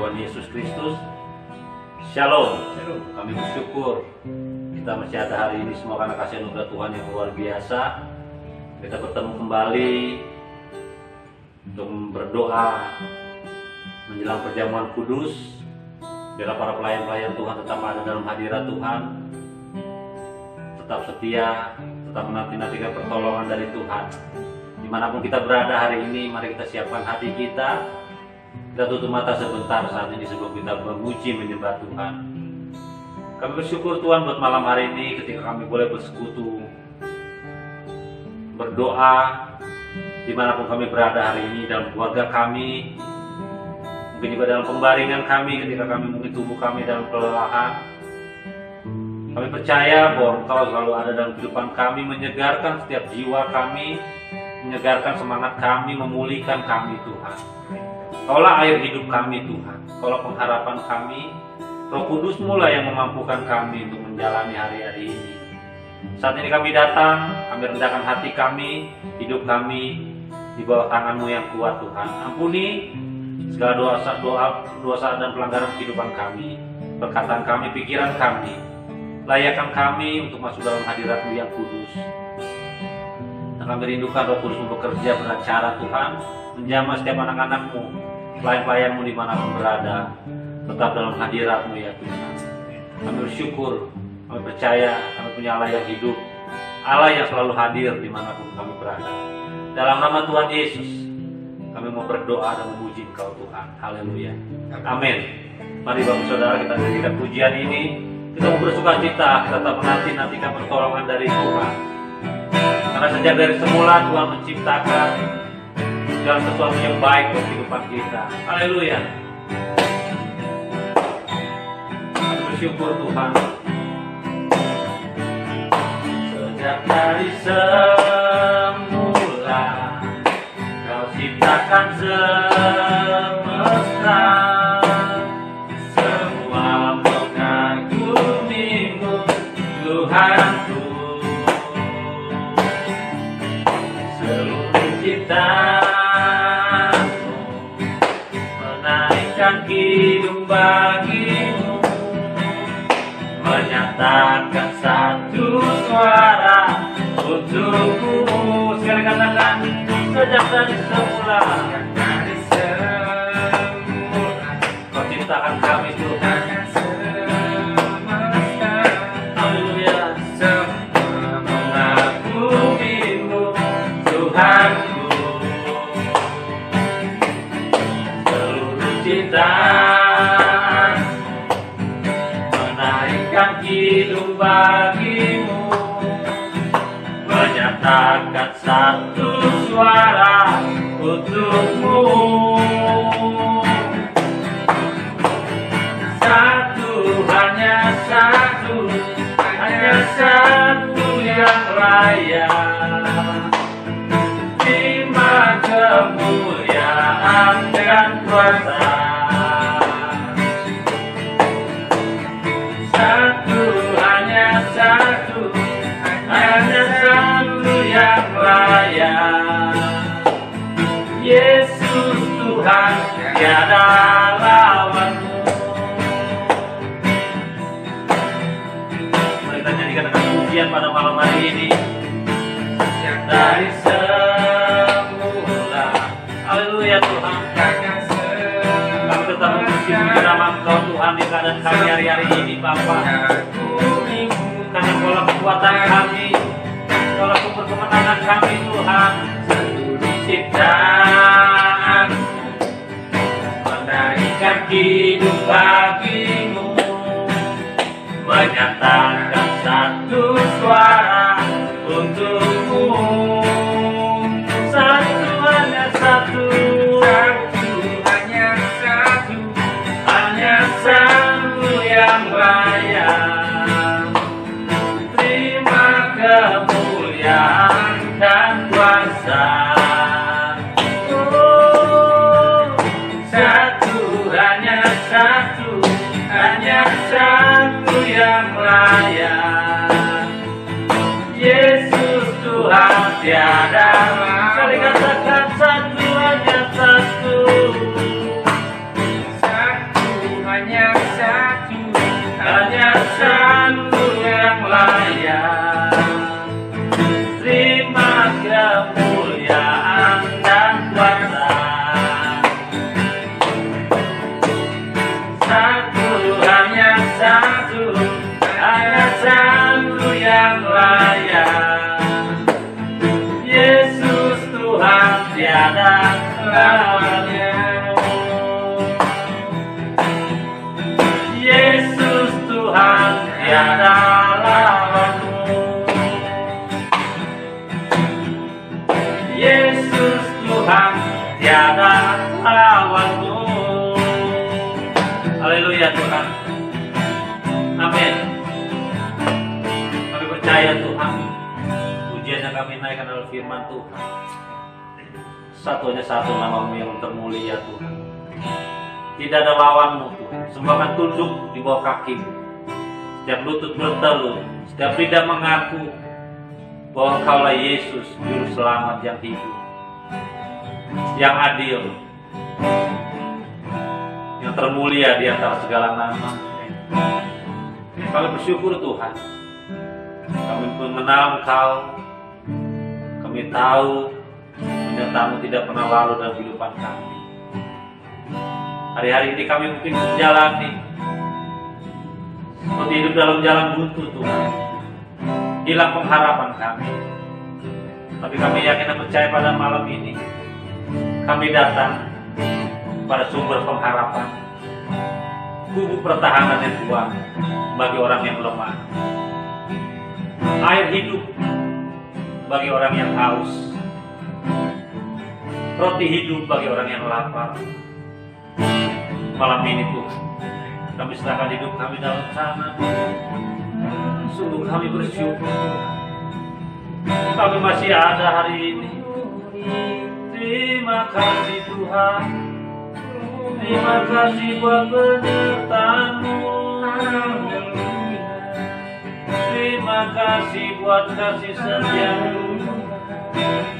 Tuhan Yesus Kristus. Shalom. Kami bersyukur kita masih ada hari ini semua karena kasih anugerah Tuhan yang luar biasa. Kita bertemu kembali untuk berdoa menjelang perjamuan kudus. Biarlah para pelayan-pelayan Tuhan tetap ada dalam hadirat Tuhan, tetap setia, tetap menanti-nantikan pertolongan dari Tuhan. Dimanapun kita berada hari ini, mari kita siapkan hati kita. Kita tutup mata sebentar saat ini sebelum kita memuji menyembah Tuhan. Kami bersyukur Tuhan buat malam hari ini ketika kami boleh bersekutu, berdoa dimanapun kami berada hari ini, dalam keluarga kami, mungkin juga dalam pembaringan kami ketika kami mungkin tubuh kami dalam kelelahan. Kami percaya bahwa Engkau selalu ada dalam kehidupan kami, menyegarkan setiap jiwa kami, menyegarkan semangat kami, memulihkan kami Tuhan. Kaulah air hidup kami Tuhan, Kaulah pengharapan kami. Roh Kudus mula yang memampukan kami untuk menjalani hari-hari ini. Saat ini kami datang, kami rendahkan hati kami, hidup kami di bawah tangan-Mu yang kuat Tuhan. Ampuni segala dosa dan pelanggaran kehidupan kami, perkataan kami, pikiran kami. Layakkan kami untuk masuk dalam hadirat-Mu yang kudus. Dan kami rindukan Roh Kudus bekerja beracara Tuhan, menjamah setiap anak-anak-Mu, pelayan-pelayan-Mu dimanapun berada, tetap dalam hadirat-Mu ya Tuhan. Kami bersyukur, kami percaya kami punya Allah yang hidup, Allah yang selalu hadir dimanapun kami berada. Dalam nama Tuhan Yesus, kami mau berdoa dan memuji Engkau Tuhan. Haleluya. Amin. Mari Bapak Saudara kita nyanyikan pujian ini. Kita mau bersuka cita, kita tetap menanti-nantikan pertolongan dari Tuhan. Karena sejak dari semula Tuhan menciptakan segala sesuatu yang baik buat kehidupan kita. Haleluya. Kami bersyukur Tuhan. Sejak dari semula Kau ciptakan semesta, semua mengagumimu Tuhanku. Seluruh ciptaanmu menaikkan hidup bagimu, menyatakan satu suara untukmu. Sekali katakan, sejak dari semula Kau ciptakan kami Tuhan. Haleluya. Semua mengagumimu Tuhanku. Seluruh ciptaan menaikkan hidup bagimu, menyatakan satu suara untukmu. Satu, hanya satu yang layak, terima kemuliaan dan kuasa. Satu, hanya satu yang layak, Yesus Tuhan, tiada lawanmu. Mari kita nyanyikan dengan pujian pada malam hari ini. Yang dari semula, haleluya Tuhan. Kami tetap memuji nama Engkau Tuhan di keadaan kami hari-hari ini Bapa. Karena Kaulah kekuatan kami, Kaulah sumber kemenangan kami Tuhan. Seluruh ciptaan menaikkan hidup bagimu, menyatakan satu suara untukmu. Satu, hanya satu yang layak, terima kemuliaan dan kuasa. Hanya satu yang layak, Yesus Tuhan, tiada. Kali katakan satu, hanya satu. hanya satu yang layak. Terima kemuliaan dan kuasa. Hanya satu yang layak. Yesus Tuhan, tiada lawannya. Yesus Tuhan, tiada lawanmu. Yesus Tuhan, tiada lawanmu. Haleluya Tuhan. Amin. Kami percaya Tuhan, pujian yang kami naikkan adalah firman Tuhan. Satu namamu yang termulia Tuhan. Tidak ada lawanmu Tuhan. Sembahan tunduk di bawah kakimu. Setiap lutut bertelut, setiap lidah mengaku bahwa Engkaulah Yesus, Juru Selamat yang hidup, yang adil, yang termulia di antara segala nama. Kami bersyukur Tuhan. Kami mengenal Engkau. Kami tahu penyertamu tidak pernah lalu dalam kehidupan kami. Hari-hari ini kami mungkin menjalani seperti hidup dalam jalan buntu Tuhan. Hilang pengharapan kami. Tapi kami yakin dan percaya pada malam ini kami datang pada sumber pengharapan, gubuk pertahanan yang kuat bagi orang yang lemah, air hidup bagi orang yang haus, roti hidup bagi orang yang lapar. Malam ini Tuhan, kami serahkan hidup kami dalam tangan. Sungguh kami bersyukur kami masih ada hari ini. Terima kasih Tuhan. Terima kasih buat penyertaan-Mu. Terima kasih buat kasih setia-Mu.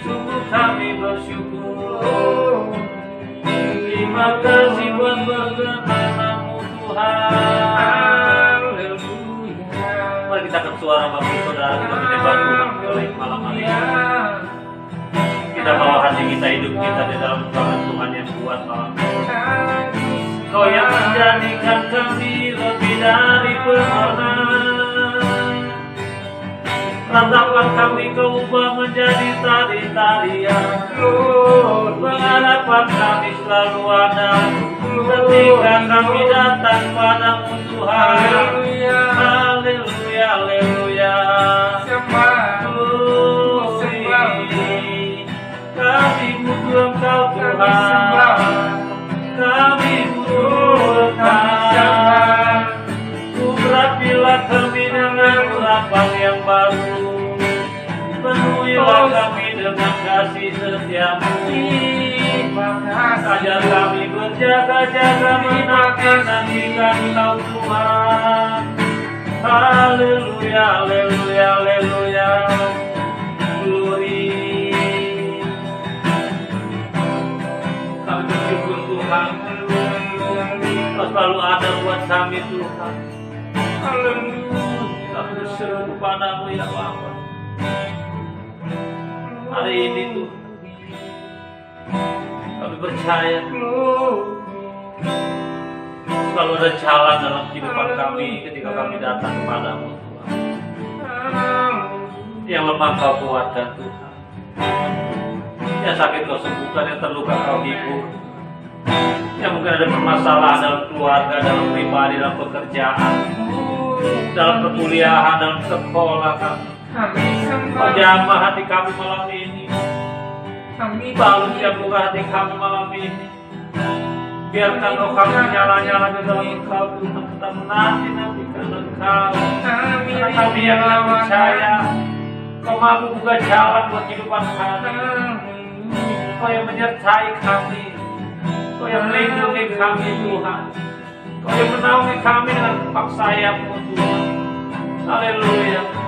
Sungguh kami bersyukur. Terima kasih buat perkenan-Mu Tuhan. Mari kita akan suara Bapak Saudara kita menyembah Tuhan oleh malam hari ini. Kita bawa hati kita, hidup kita di dalam tangan Tuhan yang kuat malam ini. Kau yang menjadikan kami lebih dari permohonan. Ratapan kami Kau ubah menjadi tari-tarian. Pengharapan kami selalu ada ketika kami datang padamu Tuhan. Haleluya, haleluya. Kami butuh Engkau Tuhan. Kami butuh Engkau. Urapilah kami dengan urapan yang baru. Penuhilah kami dengan kasih setia-Mu. Ajar kami berjaga-jaga menanti-nantikan Engkau Tuhan. Haleluya, haleluya, haleluya. Glory. Kami bersyukur Tuhan. Kau selalu ada buat kami Tuhan. Haleluya. Kami berseru kepadamu ya Bapa. Hari ini Tuhan, kami percaya selalu ada jalan dalam kehidupan kami ketika kami datang kepadamu Tuhan. Yang lemah Kau kuatkan Tuhan. Yang sakit Kau sembuhkan, yang terluka Kau hibur. Yang mungkin ada permasalahan dalam keluarga, dalam pribadi, dalam pekerjaan, dalam perkuliahan, dalam sekolah kami. Kau jamah hati kami malam ini. Balut tiap luka hati kami malam ini. Biarkan roh kami menyala-nyala di dalam Engkau Tuhan. Kita menanti-nantikan Engkau. Karena kami yang percaya Kau mampu buka jalan buat kehidupan kami. Kau yang menyertai kami. Kau yang melindungi kami Tuhan. Kau yang menaungi kami dengan paksa sayap-Mu Tuhan. Haleluya.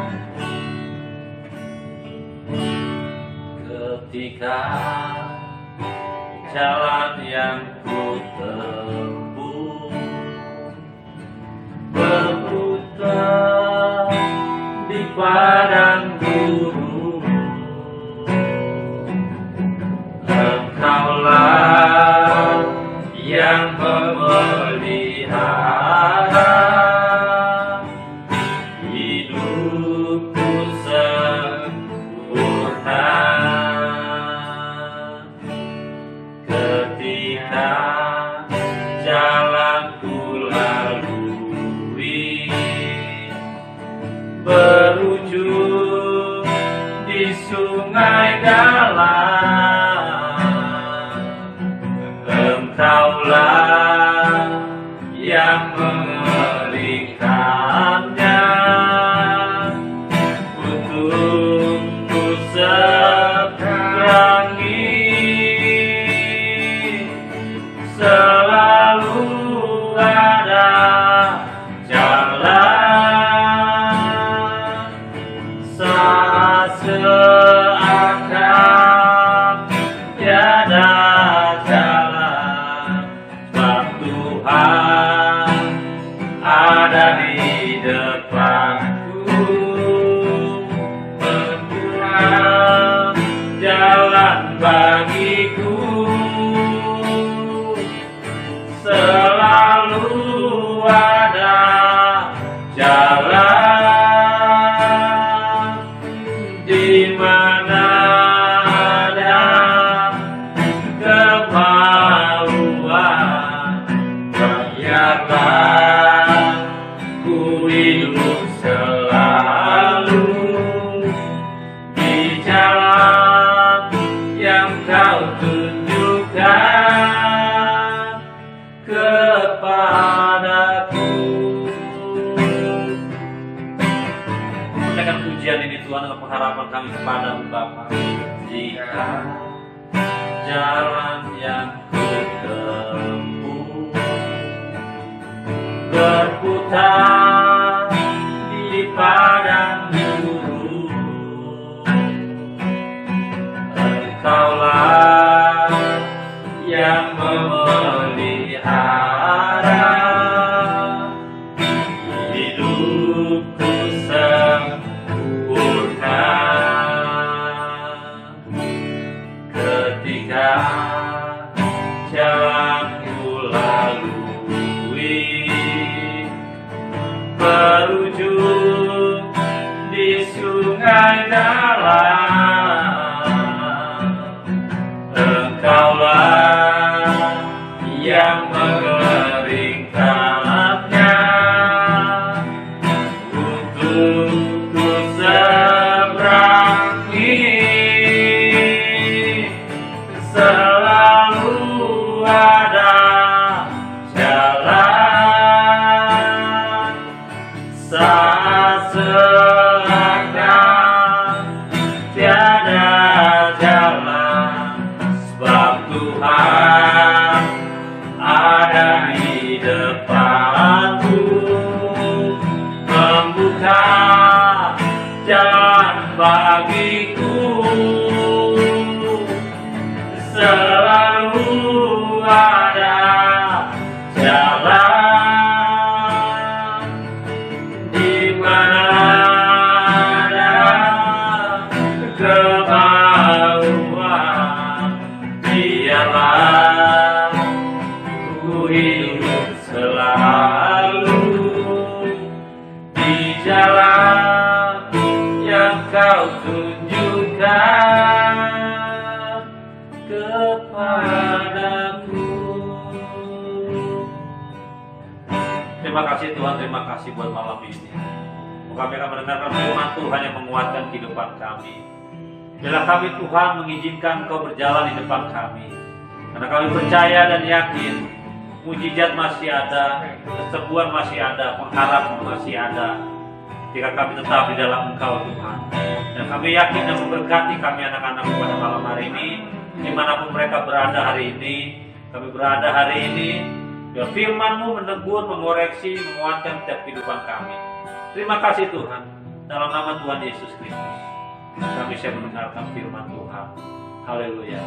Ketika jalan yang ku tempuh padang gurun. Engkaulah yang memelihara hidupku sempurna. Ketika jalanku lalui berujung di sungai dalam, Engkaulah yang mengalihkannya untukku seberangi. Selalu ada jalan saat seakan tiada jalan, sebab Tuhan ada di depanku, membuka jalan bagiku. Selalu ada jalan di mana ada kemauan. Biarlah ku hidup selalu di jalan yang Kau tunjukkan kepadaku. Mendengarkan pujian ini Tuhan dengan pengharapan kami kepadamu Bapa. Jika jalan yang ku tempuh berputar di padang gurun, Engkaulah yang memelihara hidupku sempurna. Ketika jalanku lalui berujung di sungai dalam, Engkaulah yang mengeringkannya untukku seberangi. Selalu ada jalan saat seakan tiada jalan, sebab Tuhan ada di depanku, membuka jalan bagiku. Selalu ada jalan di mana ada kemauan. Biarlah ku hidup selalu di jalan yang Kau tunjukkan kepadaku. Terima kasih Tuhan, terima kasih buat malam ini. Kami akan mendengarkan firman Tuhan yang menguatkan kehidupan kami. Bila kami Tuhan mengizinkan Kau berjalan di depan kami, karena kami percaya dan yakin mujizat masih ada, kesembuhan masih ada, pengharapan masih ada jika kami tetap di dalam Engkau Tuhan. Dan kami yakin dan memberkati kami anak-anak pada malam hari ini, dimanapun mereka berada hari ini. Kami berada hari ini, biar firman-Mu menegur, mengoreksi, menguatkan setiap kehidupan kami. Terima kasih Tuhan, dalam nama Tuhan Yesus Kristus kami siap mendengarkan firman Tuhan. Haleluya.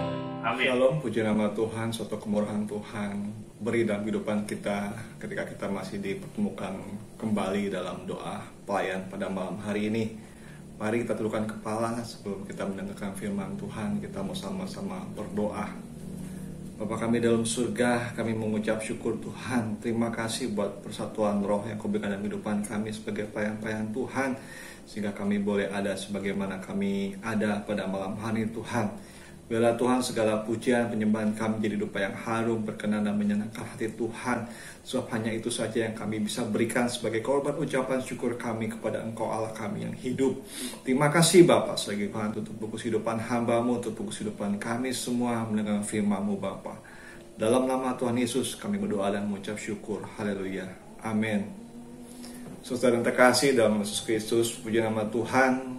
Amin. Shalom, puji nama Tuhan, suatu kemurahan Tuhan beri dalam kehidupan kita ketika kita masih dipertemukan kembali dalam doa pelayan pada malam hari ini. Mari kita tundukkan kepala sebelum kita mendengarkan firman Tuhan. Kita mau sama-sama berdoa. Bapa kami dalam surga, kami mengucap syukur Tuhan. Terima kasih buat persatuan roh yang Kau berikan dalam kehidupan kami sebagai pelayan-pelayan Tuhan, sehingga kami boleh ada sebagaimana kami ada pada malam hari Tuhan. Biarlah Tuhan segala pujian penyembahan kami jadi dupa yang harum, berkenan dan menyenangkan hati Tuhan. Sebab hanya itu saja yang kami bisa berikan sebagai korban ucapan syukur kami kepada Engkau Allah kami yang hidup. Terima kasih Bapa selagi Tuhan tutup buku kehidupan hamba-Mu, tutup buku kehidupan kami semua mendengar firman-Mu Bapa. Dalam nama Tuhan Yesus kami berdoa dan mengucap syukur. Haleluya. Amin. Saudara yang terkasih dalam Yesus Kristus, puji nama Tuhan.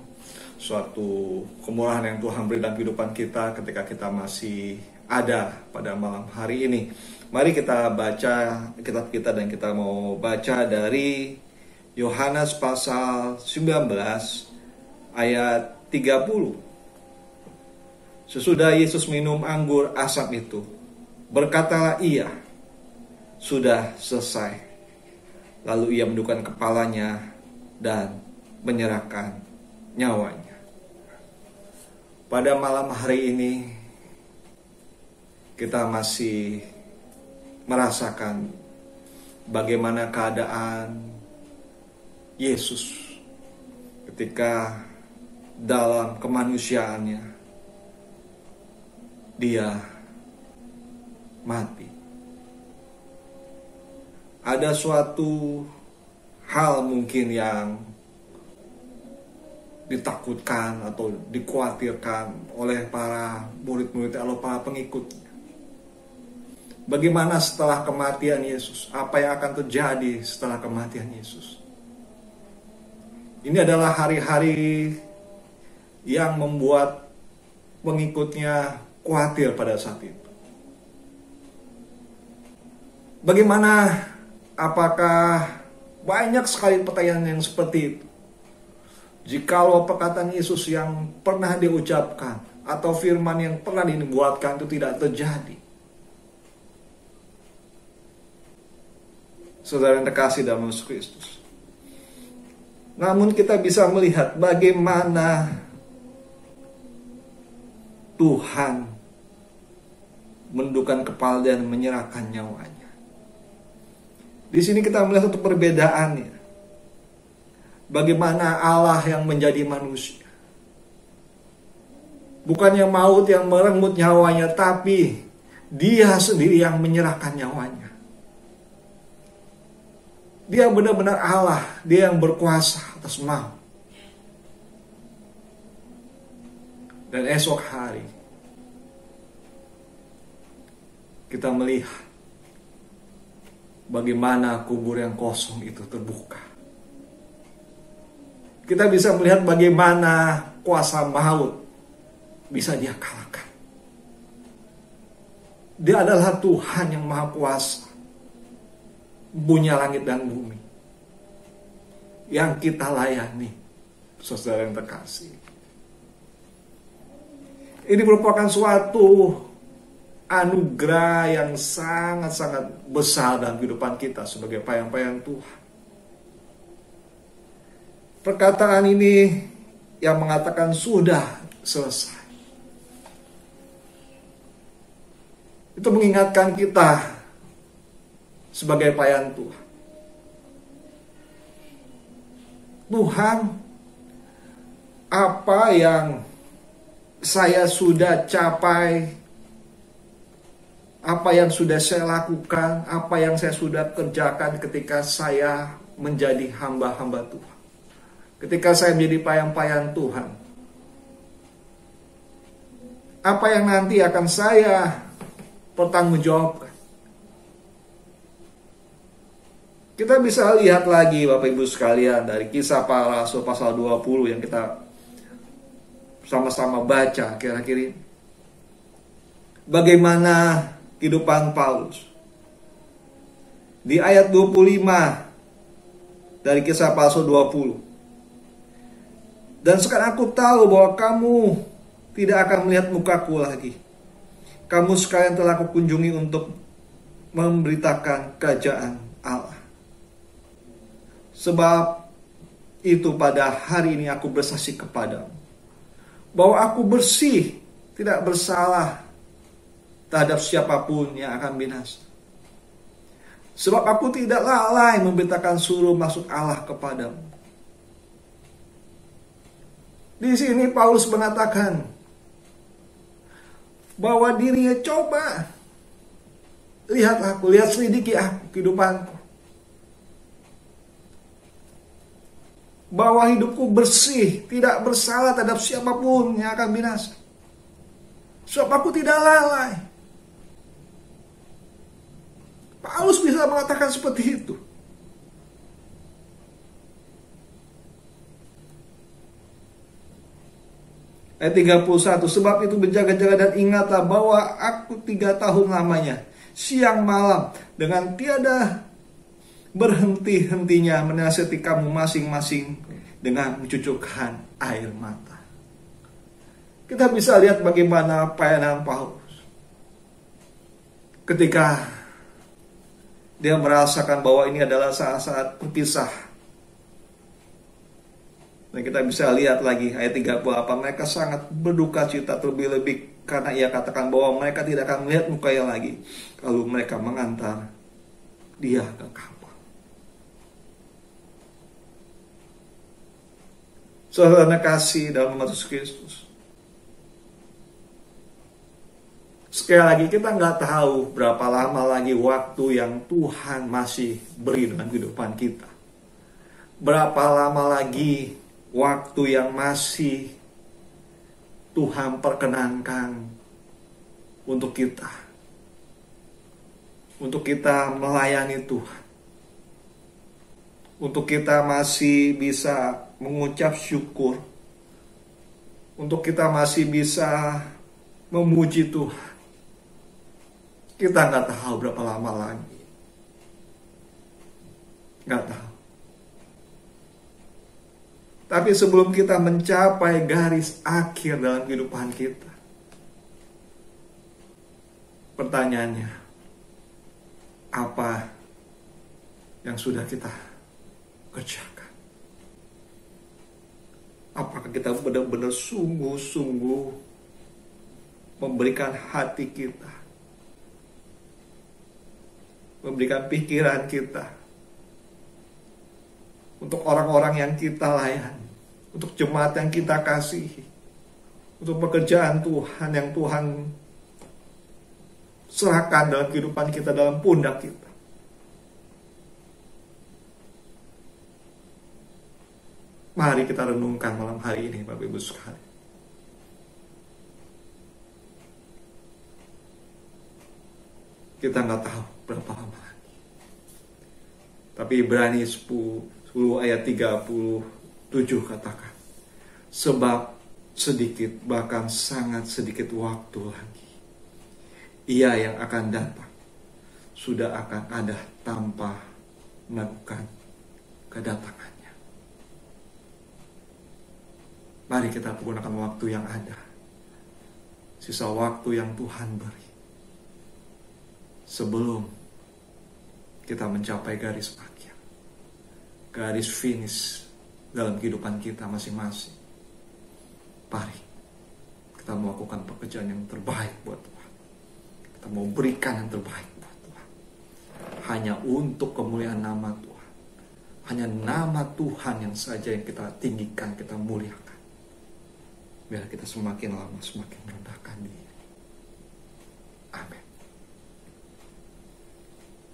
Suatu kemurahan yang Tuhan beri dalam kehidupan kita ketika kita masih ada pada malam hari ini. Mari kita baca kitab kita, dan kita mau baca dari Yohanes pasal 19 ayat 30. Sesudah Yesus minum anggur asam itu, berkatalah ia, sudah selesai. Lalu ia menundukkan kepalanya dan menyerahkan nyawanya. Pada malam hari ini kita masih merasakan bagaimana keadaan Yesus ketika dalam kemanusiaannya dia mati. Ada suatu hal mungkin yang ditakutkan atau dikhawatirkan oleh para murid-murid atau para pengikut. Bagaimana setelah kematian Yesus? Apa yang akan terjadi setelah kematian Yesus? Ini adalah hari-hari yang membuat pengikutnya khawatir pada saat itu. Bagaimana? Apakah banyak sekali pertanyaan yang seperti itu? Jikalau perkataan Yesus yang pernah diucapkan atau firman yang pernah dibuatkan itu tidak terjadi. Saudara yang terkasih dalam Yesus Kristus. Namun kita bisa melihat bagaimana Tuhan menundukkan kepala dan menyerahkan nyawanya. Di sini kita melihat satu perbedaannya. Bagaimana Allah yang menjadi manusia. Bukannya maut yang merenggut nyawanya, tapi Dia sendiri yang menyerahkan nyawanya. Dia benar-benar Allah, Dia yang berkuasa atas maut. Dan esok hari kita melihat bagaimana kubur yang kosong itu terbuka. Kita bisa melihat bagaimana kuasa maut bisa Dia kalahkan. Dia adalah Tuhan yang maha kuasa, punya langit dan bumi, yang kita layani, saudara yang terkasih. Ini merupakan suatu anugerah yang sangat-sangat besar dalam kehidupan kita sebagai pelayan-pelayan Tuhan. Perkataan ini yang mengatakan sudah selesai, itu mengingatkan kita sebagai pelayan Tuhan. Tuhan, apa yang saya sudah capai, apa yang sudah saya lakukan, apa yang saya sudah kerjakan ketika saya menjadi hamba-hamba Tuhan, ketika saya menjadi pelayan-pelayan Tuhan, apa yang nanti akan saya pertanggungjawabkan. Kita bisa lihat lagi Bapak Ibu sekalian dari Kisah Para Rasul pasal 20 yang kita sama-sama baca kira-kira ini. Bagaimana kehidupan Paulus. Di ayat 25 dari Kisah Para Rasul 20. Dan sekarang aku tahu bahwa kamu tidak akan melihat mukaku lagi. Kamu sekalian telah kukunjungi untuk memberitakan kerajaan Allah. Sebab itu pada hari ini aku bersaksi kepadamu bahwa aku bersih, tidak bersalah terhadap siapapun yang akan binasa. Sebab aku tidak lalai memberitakan suruh masuk Allah kepadamu. Di sini Paulus mengatakan bahwa dirinya coba, lihat aku, lihat selidiki aku, kehidupanku. Bahwa hidupku bersih, tidak bersalah terhadap siapapun yang akan binasa. Sebab aku tidak lalai. Paulus bisa mengatakan seperti itu. Ayat 31, sebab itu berjaga-jaga dan ingatlah bahwa aku 3 tahun lamanya, siang malam, dengan tiada berhenti-hentinya menasihati kamu masing-masing dengan mencucurkan air mata. Kita bisa lihat bagaimana pelayanan Paulus ketika dia merasakan bahwa ini adalah saat-saat berpisah. Dan kita bisa lihat lagi ayat 38, mereka sangat berduka cita terlebih-lebih karena ia katakan bahwa mereka tidak akan melihat mukanya lagi kalau mereka mengantar dia ke kapal. Saudara kasih dalam Yesus Kristus, sekali lagi kita nggak tahu berapa lama lagi waktu yang Tuhan masih beri dalam kehidupan kita. Berapa lama lagi waktu yang masih Tuhan perkenankan untuk kita. Untuk kita melayani Tuhan. Untuk kita masih bisa mengucap syukur. Untuk kita masih bisa memuji Tuhan. Kita nggak tahu berapa lama lagi. Nggak tahu. Tapi sebelum kita mencapai garis akhir dalam kehidupan kita, pertanyaannya, apa yang sudah kita kerjakan? Apakah kita benar-benar sungguh-sungguh memberikan hati kita, memberikan pikiran kita untuk orang-orang yang kita layani, untuk jemaat yang kita kasihi, untuk pekerjaan Tuhan yang Tuhan serahkan dalam kehidupan kita, dalam pundak kita. Mari kita renungkan malam hari ini, Bapak Ibu sekalian. Kita nggak tahu berapa lama lagi. Tapi Ibrani 10 ayat 37 katakan, sebab sedikit, bahkan sangat sedikit waktu lagi, Ia yang akan datang sudah akan ada tanpa melakukan kedatangannya. Mari kita menggunakan waktu yang ada, sisa waktu yang Tuhan beri, sebelum kita mencapai garis akhir, garis finish dalam kehidupan kita masing-masing. Mari kita melakukan pekerjaan yang terbaik buat Tuhan. Kita mau berikan yang terbaik buat Tuhan, hanya untuk kemuliaan nama Tuhan. Hanya nama Tuhan yang saja yang kita tinggikan, kita muliakan. Biar kita semakin lama semakin merendahkan diri. Amin.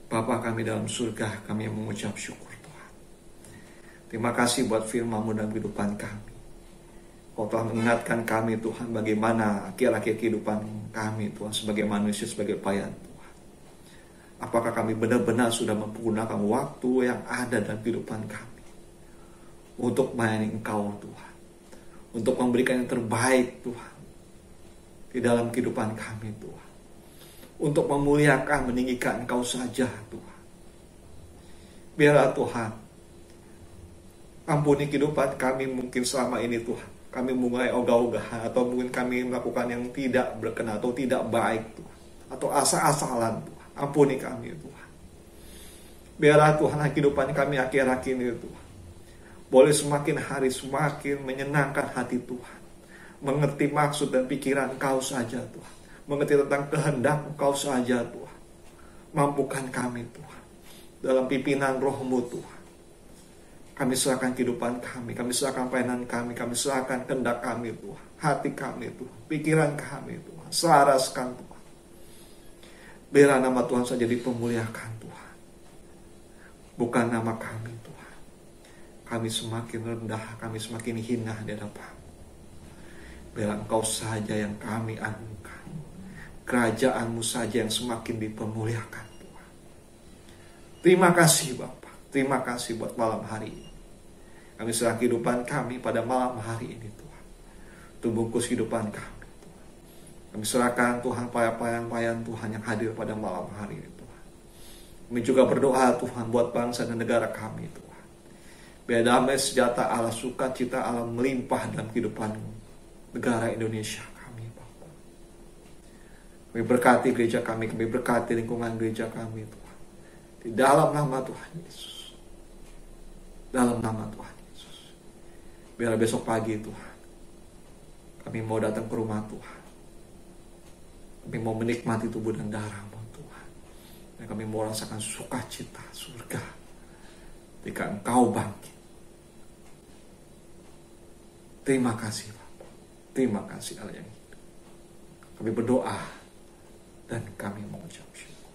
Bapa kami dalam surga, kami mengucap syukur Tuhan. Terima kasih buat firman-Mu dalam kehidupan kami. Kau telah mengingatkan kami Tuhan bagaimana akhir-akhir kehidupan kami Tuhan, sebagai manusia, sebagai pelayan Tuhan. Apakah kami benar-benar sudah menggunakan waktu yang ada dalam kehidupan kami untuk melayani Engkau Tuhan, untuk memberikan yang terbaik Tuhan di dalam kehidupan kami Tuhan, untuk memuliakan, meninggikan Engkau saja Tuhan. Biarlah Tuhan ampuni kehidupan kami mungkin selama ini Tuhan. Kami mulai ogah-ogahan, atau mungkin kami melakukan yang tidak berkenan atau tidak baik Tuhan, atau asal-asalan Tuhan. Ampuni kami Tuhan. Biarlah Tuhan kehidupan kami akhir-akhir ini Tuhan boleh semakin hari semakin menyenangkan hati Tuhan. Mengerti maksud dan pikiran Engkau saja Tuhan. Mengerti tentang kehendak Engkau saja Tuhan. Mampukan kami Tuhan. Dalam pimpinan Roh-Mu Tuhan. Kami serahkan kehidupan kami. Kami serahkan pelayanan kami. Kami serahkan kehendak kami Tuhan. Hati kami Tuhan. Pikiran kami Tuhan. Selaraskan Tuhan. Biarlah nama Tuhan saja dipemuliakan Tuhan. Bukan nama kami Tuhan. Kami semakin rendah. Kami semakin hina di hadapan. Biarlah Engkau saja yang kami agungkan. Kerajaan-Mu saja yang semakin dipermuliakan Tuhan. Terima kasih Bapa. Terima kasih buat malam hari ini. Kami serah kehidupan kami pada malam hari ini Tuhan. Bungkus kehidupan kami Tuhan. Kami serahkan Tuhan pelayan-pelayan Tuhan yang hadir pada malam hari ini Tuhan. Kami juga berdoa Tuhan buat bangsa dan negara kami Tuhan. Biar damai sejahtera Allah, sukacita Allah melimpah dalam kehidupan negara Indonesia kami Bapa. Kami berkati gereja kami berkati lingkungan gereja kami Tuhan. Di dalam nama Tuhan Yesus. Dalam nama Tuhan Yesus. Biar besok pagi Tuhan, kami mau datang ke rumah Tuhan. Kami mau menikmati tubuh dan darah-Mu Tuhan. Dan kami mau rasakan sukacita surga ketika Engkau bangkit. Terima kasih Bapa. Terima kasih Allah yang hidup. Kami berdoa dan kami mengucap syukur.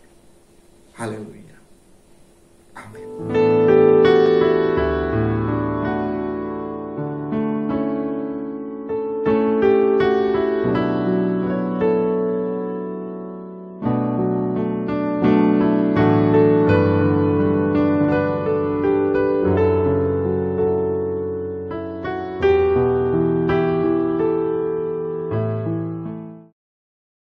Haleluya. Amin.